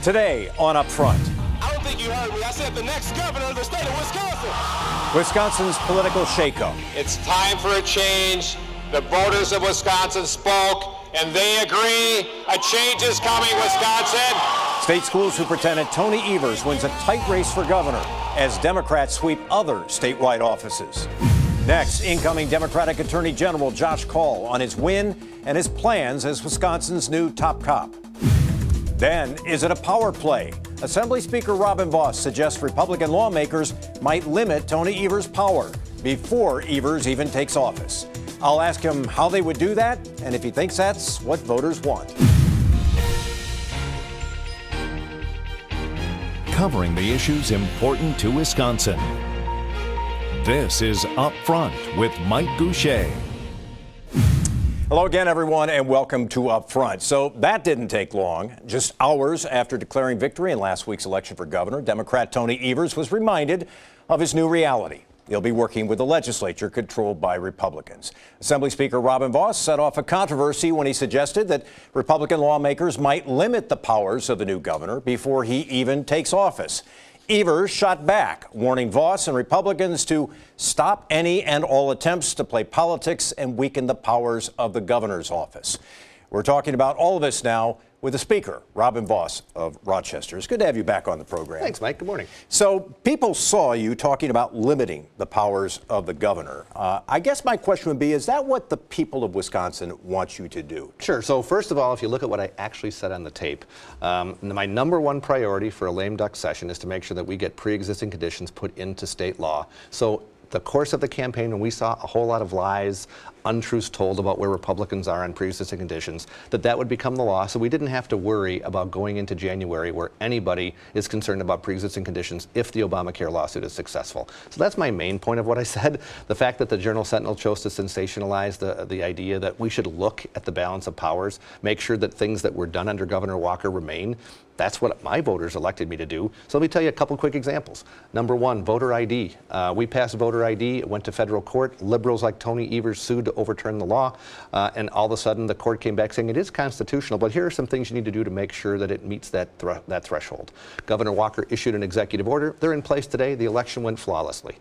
Today on Up Front. I don't think you heard me. I said the next governor of the state of Wisconsin. Wisconsin's political shakeup. It's time for a change. The voters of Wisconsin spoke, and they agree. A change is coming, Wisconsin. State School Superintendent Tony Evers wins a tight race for governor as Democrats sweep other statewide offices. Next, incoming Democratic Attorney General Josh Kaul on his win and his plans as Wisconsin's new top cop. Then, is it a power play? Assembly Speaker Robin Vos suggests Republican lawmakers might limit Tony Evers' power before Evers even takes office. I'll ask him how they would do that and if he thinks that's what voters want. Covering the issues important to Wisconsin. This is Up Front with Mike Goucher. Hello again, everyone, and welcome to Up Front. So that didn't take long. Just hours after declaring victory in last week's election for governor, Democrat Tony Evers was reminded of his new reality. He'll be working with a legislature controlled by Republicans. Assembly Speaker Robin Vos set off a controversy when he suggested that Republican lawmakers might limit the powers of the new governor before he even takes office. Evers shot back, warning Vos and Republicans to stop any and all attempts to play politics and weaken the powers of the governor's office. We're talking about all of this now with the Speaker, Robin Vos of Rochester. It's good to have you back on the program. Thanks, Mike. Good morning. So people saw you talking about limiting the powers of the governor. I guess my question would be, is that what the people of Wisconsin want you to do? Sure. So first of all, if you look at what I actually said on the tape, my number one priority for a lame duck session is to make sure that we get pre-existing conditions put into state law. So the course of the campaign, when we saw a whole lot of lies, untruths told about where Republicans are on pre-existing conditions, that would become the law. So we didn't have to worry about going into January where anybody is concerned about pre-existing conditions if the Obamacare lawsuit is successful. So that's my main point of what I said. The fact that the Journal-Sentinel chose to sensationalize the idea that we should look at the balance of powers, make sure that things that were done under Governor Walker remain. That's what my voters elected me to do. So let me tell you a couple quick examples. Number one, voter ID. We passed voter ID. It went to federal court. Liberals like Tony Evers sued to overturn the law. And all of a sudden, the court came back saying it is constitutional, but here are some things you need to do to make sure that it meets that threshold. Governor Walker issued an executive order. They're in place today. The election went flawlessly.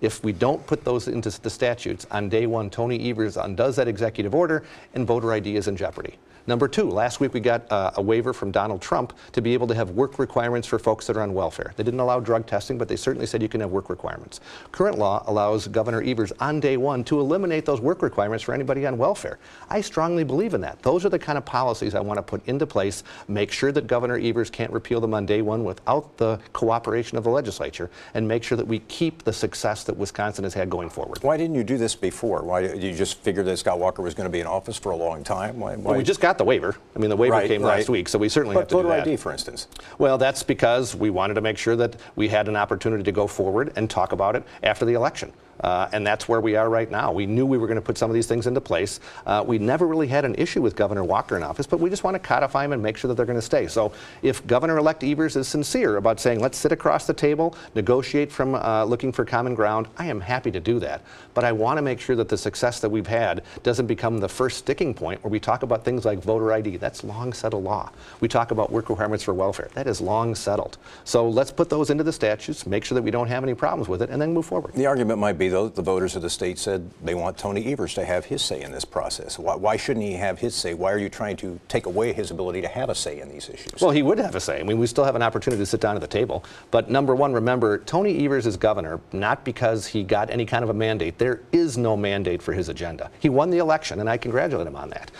If we don't put those into the statutes, on day one, Tony Evers undoes that executive order and voter ID is in jeopardy. Number two, last week we got a waiver from Donald Trump to be able to have work requirements for folks that are on welfare. They didn't allow drug testing, but they certainly said you can have work requirements. Current law allows Governor Evers on day one to eliminate those work requirements for anybody on welfare. I strongly believe in that. Those are the kind of policies I want to put into place, make sure that Governor Evers can't repeal them on day one without the cooperation of the legislature, and make sure that we keep the success that Wisconsin has had going forward. Why didn't you do this before? Why did you just figure that Scott Walker was going to be in office for a long time? Why? Well, we just got the waiver. I mean, the waiver came last week, so we certainly have to do that. But voter ID, for instance? Well, that's because we wanted to make sure that we had an opportunity to go forward and talk about it after the election. And that's where we are right now. We knew we were going to put some of these things into place. We never really had an issue with Governor Walker in office, but we just want to codify them and make sure that they're going to stay. So if Governor-elect Evers is sincere about saying, let's sit across the table, negotiate from looking for common ground, I am happy to do that. But I want to make sure that the success that we've had doesn't become the first sticking point where we talk about things like voter ID. That's long settled law. We talk about work requirements for welfare. That is long settled. So let's put those into the statutes, make sure that we don't have any problems with it, and then move forward. The argument might be, though, the voters of the state said they want Tony Evers to have his say in this process. Why shouldn't he have his say? Why are you trying to take away his ability to have a say in these issues? Well, he would have a say. I mean, we still have an opportunity to sit down at the table. But number one, remember, Tony Evers is governor not because he got any kind of a mandate. There is no mandate for his agenda. He won the election, and I congratulate him on that.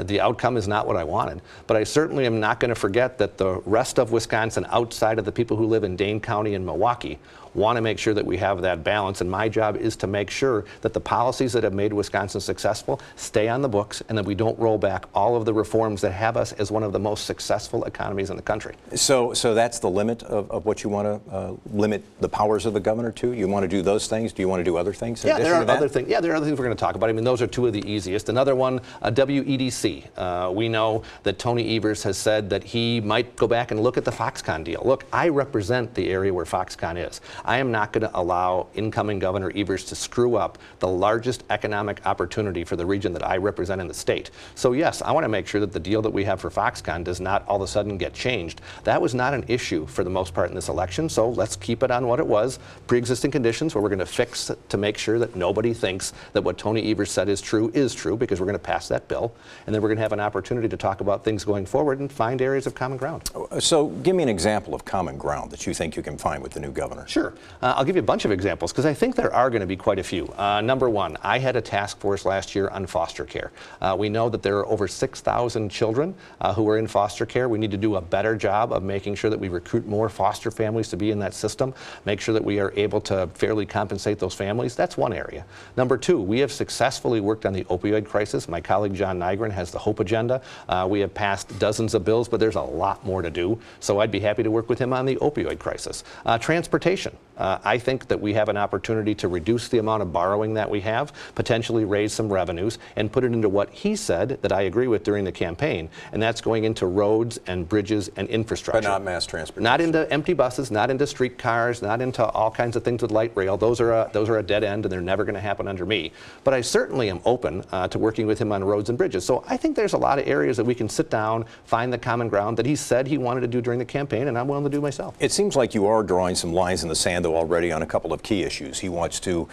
The outcome is not what I wanted, but I certainly am not going to forget that the rest of Wisconsin, outside of the people who live in Dane County and Milwaukee, want to make sure that we have that balance, and my job is to make sure that the policies that have made Wisconsin successful stay on the books and that we don't roll back all of the reforms that have us as one of the most successful economies in the country. So that's the limit of what you want to limit the powers of the governor to? You want to do those things? Do you want to do other things? Yeah, there are other things. Yeah, there are other things we're going to talk about. I mean, those are two of the easiest. Another one, WEDC. see. We know that Tony Evers has said that he might go back and look at the Foxconn deal. Look, I represent the area where Foxconn is. I am not going to allow incoming Governor Evers to screw up the largest economic opportunity for the region that I represent in the state. So yes, I want to make sure that the deal that we have for Foxconn does not all of a sudden get changed. That was not an issue for the most part in this election, so let's keep it on what it was, pre-existing conditions, where we're going to fix to make sure that nobody thinks that what Tony Evers said is true, because we're going to pass that bill, and then we're going to have an opportunity to talk about things going forward and find areas of common ground. So give me an example of common ground that you think you can find with the new governor. Sure. I'll give you a bunch of examples because I think there are going to be quite a few. Number one, I had a task force last year on foster care. We know that there are over 6,000 children who are in foster care. We need to do a better job of making sure that we recruit more foster families to be in that system, make sure that we are able to fairly compensate those families. That's one area. Number two, we have successfully worked on the opioid crisis. My colleague John Nygren has the HOPE agenda. We have passed dozens of bills, but there's a lot more to do. So I'd be happy to work with him on the opioid crisis. Transportation. I think that we have an opportunity to reduce the amount of borrowing that we have, potentially raise some revenues, and put it into what he said that I agree with during the campaign, and that's going into roads and bridges and infrastructure. But not mass transportation. Not into empty buses, not into streetcars, not into all kinds of things with light rail. Those are a dead end, and they're never going to happen under me. But I certainly am open to working with him on roads and bridges. So I think there's a lot of areas that we can sit down, find the common ground that he said he wanted to do during the campaign, and I'm willing to do myself. It seems like you are drawing some lines in the sand, though, already on a couple of key issues. He wants to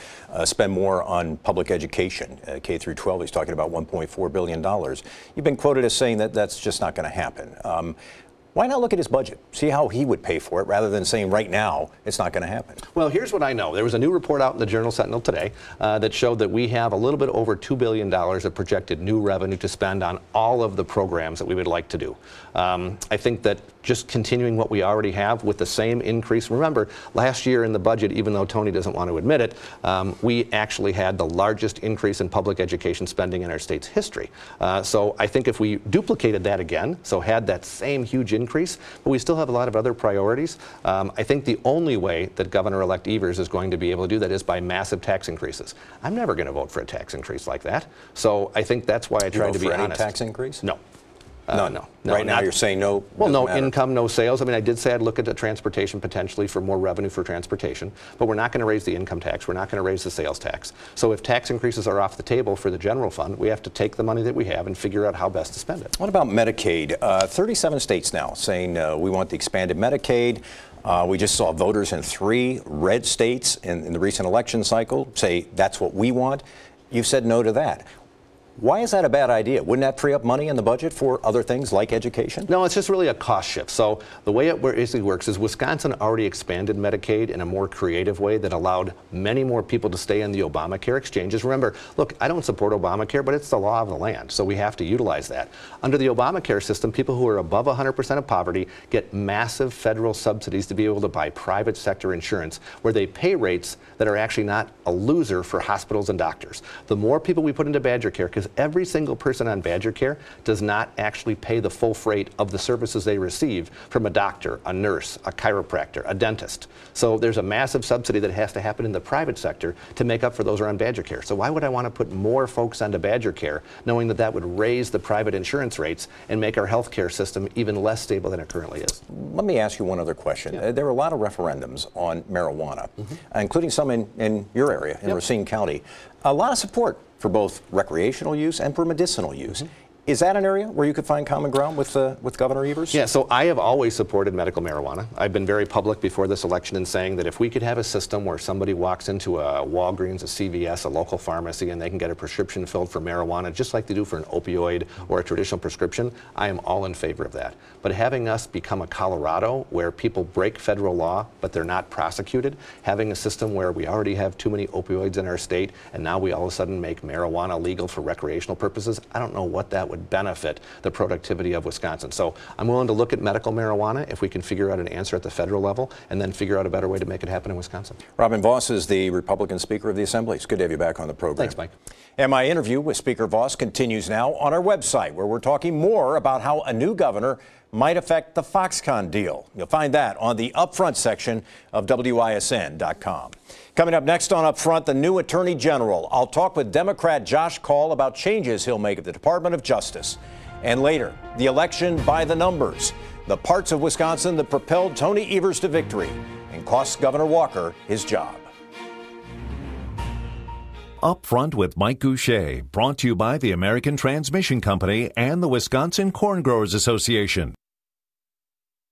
spend more on public education, K through 12. He's talking about $1.4 billion. You've been quoted as saying that that's just not going to happen. Why not look at his budget, see how he would pay for it, rather than saying right now it's not going to happen? Well, here's what I know. There was a new report out in the Journal-Sentinel today that showed that we have a little bit over $2 billion of projected new revenue to spend on all of the programs that we would like to do. I think that just continuing what we already have with the same increase. Remember, last year in the budget, even though Tony doesn't want to admit it, we actually had the largest increase in public education spending in our state's history. So I think if we duplicated that again, so had that same huge increase, but we still have a lot of other priorities, I think the only way that Governor-elect Evers is going to be able to do that is by massive tax increases. I'm never going to vote for a tax increase like that. So I think that's why I tried to be honest. Any tax increase? No. No. Right now you're saying no? Well, no income, no sales. I mean, I did say I'd look at the transportation potentially for more revenue for transportation, but we're not going to raise the income tax. We're not going to raise the sales tax. So if tax increases are off the table for the general fund, we have to take the money that we have and figure out how best to spend it. What about Medicaid? 37 states now saying we want the expanded Medicaid. We just saw voters in 3 red states in the recent election cycle say that's what we want. You've said no to that. Why is that a bad idea? Wouldn't that free up money in the budget for other things like education? No, it's just really a cost shift. So the way it basically works is Wisconsin already expanded Medicaid in a more creative way that allowed many more people to stay in the Obamacare exchanges. Remember, look, I don't support Obamacare, but it's the law of the land, so we have to utilize that. Under the Obamacare system, people who are above 100% of poverty get massive federal subsidies to be able to buy private sector insurance, where they pay rates that are actually not a loser for hospitals and doctors. The more people we put into Badger Care, because every single person on Badger Care does not actually pay the full freight of the services they receive from a doctor, a nurse, a chiropractor, a dentist. So there's a massive subsidy that has to happen in the private sector to make up for those who are on Badger Care. So why would I want to put more folks onto Badger Care, knowing that that would raise the private insurance rates and make our health care system even less stable than it currently is? Let me ask you one other question. Yeah. There were a lot of referendums on marijuana, including some in your area, in Racine County. A lot of support for both recreational use and for medicinal use. Is that an area where you could find common ground with Governor Evers? Yeah, so I have always supported medical marijuana. I've been very public before this election in saying that if we could have a system where somebody walks into a Walgreens, a CVS, a local pharmacy, and they can get a prescription filled for marijuana just like they do for an opioid or a traditional prescription, I am all in favor of that. But having us become a Colorado where people break federal law but they're not prosecuted, having a system where we already have too many opioids in our state and now we all of a sudden make marijuana legal for recreational purposes, I don't know what that would benefit the productivity of Wisconsin. So I'm willing to look at medical marijuana if we can figure out an answer at the federal level and then figure out a better way to make it happen in Wisconsin. Robin Vos is the Republican Speaker of the Assembly. It's good to have you back on the program. Thanks, Mike. And my interview with Speaker Vos continues now on our website, where we're talking more about how a new governor might affect the Foxconn deal. You'll find that on the Upfront section of WISN.com. Coming up next on Upfront, the new Attorney General. I'll talk with Democrat Josh Kaul about changes he'll make at the Department of Justice. And later, the election by the numbers, the parts of Wisconsin that propelled Tony Evers to victory and cost Governor Walker his job. Upfront with Mike Goucher, brought to you by the American Transmission Company and the Wisconsin Corn Growers Association.